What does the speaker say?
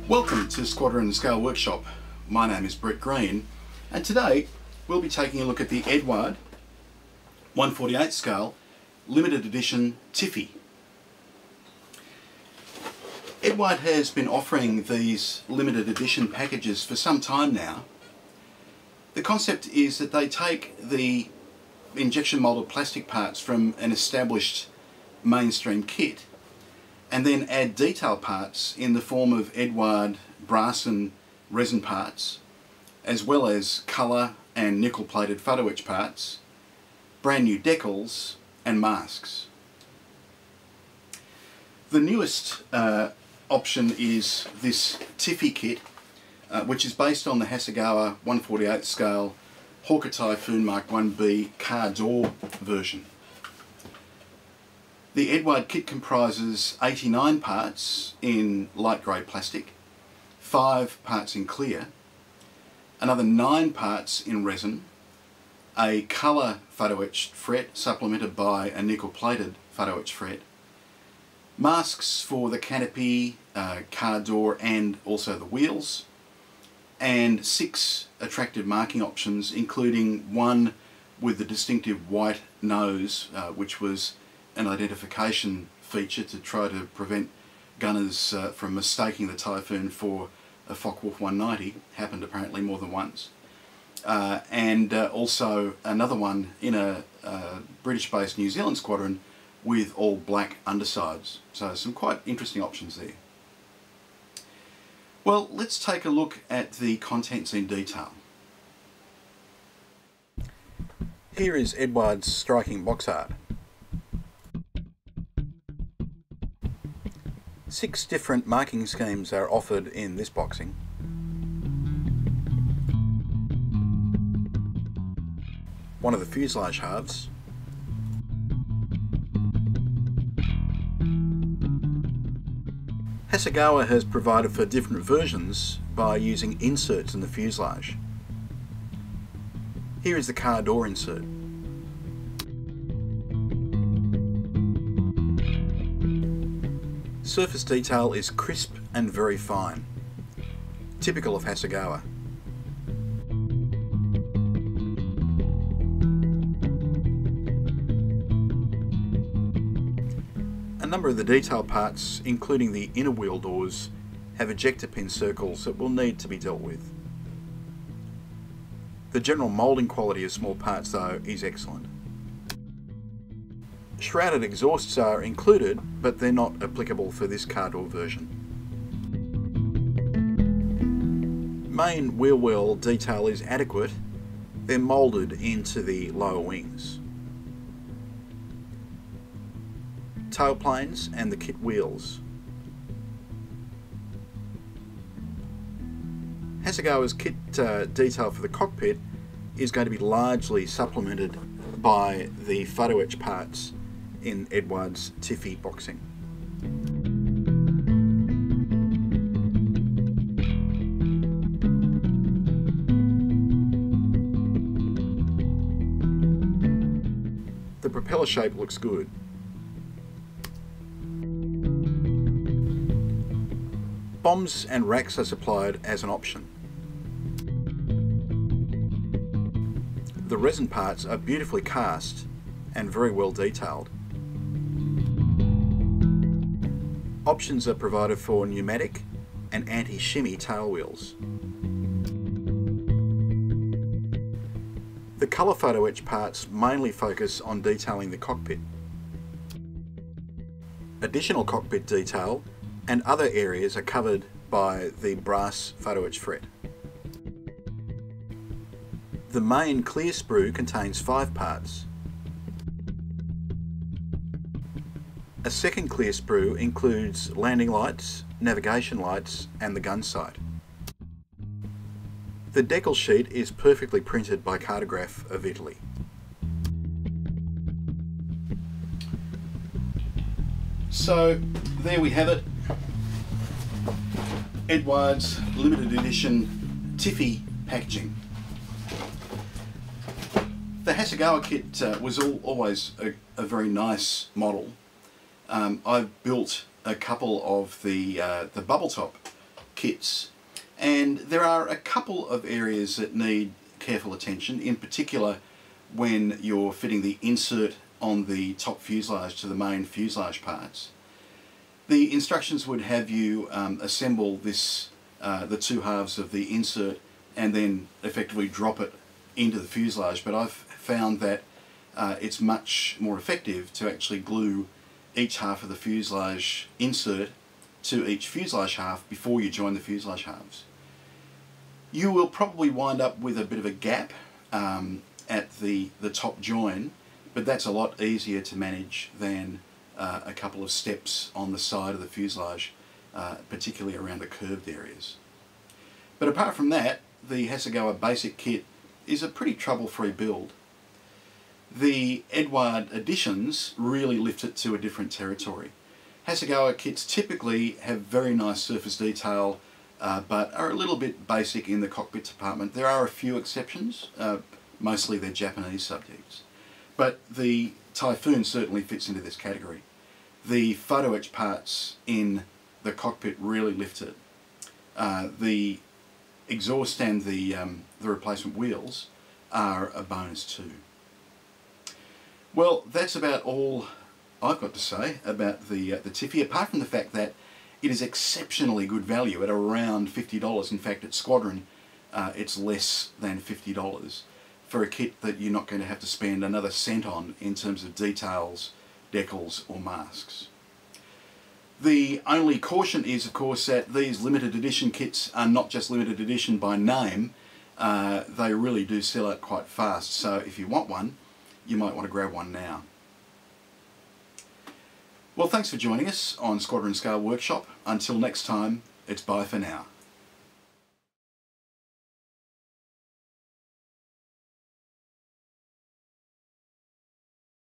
Welcome to Squadron ScaleWorkshop. My name is Brett Green, and today we'll be taking a look at the Eduard 1/48 scale Limited Edition Tiffie. Eduard has been offering these limited edition packages for some time now. The concept is that they take the injection molded plastic parts from an established mainstream kit and then add detail parts in the form of Eduard BRASSIN resin parts, as well as colour and nickel plated photo etch parts, brand new decals and masks. The newest option is this Tiffie kit, which is based on the Hasegawa 1/48 scale Hawker Typhoon Mark 1B car door version. The Eduard kit comprises 89 parts in light grey plastic, 5 parts in clear, another 9 parts in resin, a colour photo etched fret supplemented by a nickel plated photo etched fret, masks for the canopy, car door and also the wheels, and 6 attractive marking options, including one with the distinctive white nose, which was an identification feature to try to prevent gunners from mistaking the Typhoon for a Focke-Wulf 190. Happened apparently more than once. And also another one in a British-based New Zealand squadron with all black undersides. So some quite interesting options there. Well, let's take a look at the contents in detail. Here is Eduard's striking box art. 6 different marking schemes are offered in this boxing. One of the fuselage halves, Hasegawa has provided for different versions by using inserts in the fuselage. Here is the car door insert. Surface detail is crisp and very fine, typical of Hasegawa. A number of the detail parts, including the inner wheel doors, have ejector pin circles that will need to be dealt with. The general moulding quality of small parts, though, is excellent. Shrouded exhausts are included, but they're not applicable for this car door version. Main wheel well detail is adequate. They're moulded into the lower wings. Tailplanes and the kit wheels. Hasegawa's kit detail for the cockpit is going to be largely supplemented by the photo etch parts in Eduard's Tiffie boxing. The propeller shape looks good. Bombs and racks are supplied as an option. The resin parts are beautifully cast and very well detailed. Options are provided for pneumatic and anti-shimmy tail wheels. The colour photo etch parts mainly focus on detailing the cockpit. Additional cockpit detail and other areas are covered by the brass photo etch fret. The main clear sprue contains 5 parts. A second clear sprue includes landing lights, navigation lights and the gun sight. The decal sheet is perfectly printed by Cartograph of Italy. So there we have it. Eduard's limited edition Tiffie packaging. The Hasegawa kit was always a very nice model. I've built a couple of the bubble top kits, and there are a couple of areas that need careful attention, in particular when you're fitting the insert on the top fuselage to the main fuselage parts. The instructions would have you assemble this, the two halves of the insert, and then effectively drop it into the fuselage, but I've found that it's much more effective to actually glue each half of the fuselage insert to each fuselage half before you join the fuselage halves. You will probably wind up with a bit of a gap at the top join, but that's a lot easier to manage than a couple of steps on the side of the fuselage, particularly around the curved areas. But apart from that, the Hasegawa basic kit is a pretty trouble-free build. The Eduard editions really lift it to a different territory. Hasegawa kits typically have very nice surface detail, but are a little bit basic in the cockpit department. There are a few exceptions, mostly they're Japanese subjects. But the Typhoon certainly fits into this category. The photo-etched parts in the cockpit really lift it. The exhaust and the replacement wheels are a bonus too. Well, that's about all I've got to say about the Tiffie, apart from the fact that it is exceptionally good value at around $50. In fact, at Squadron, it's less than $50 for a kit that you're not going to have to spend another cent on in terms of details, decals or masks. The only caution is, of course, that these limited edition kits are not just limited edition by name, they really do sell out quite fast, so if you want one, you might want to grab one now. Well, thanks for joining us on Squadron Scale Workshop. Until next time, it's bye for now.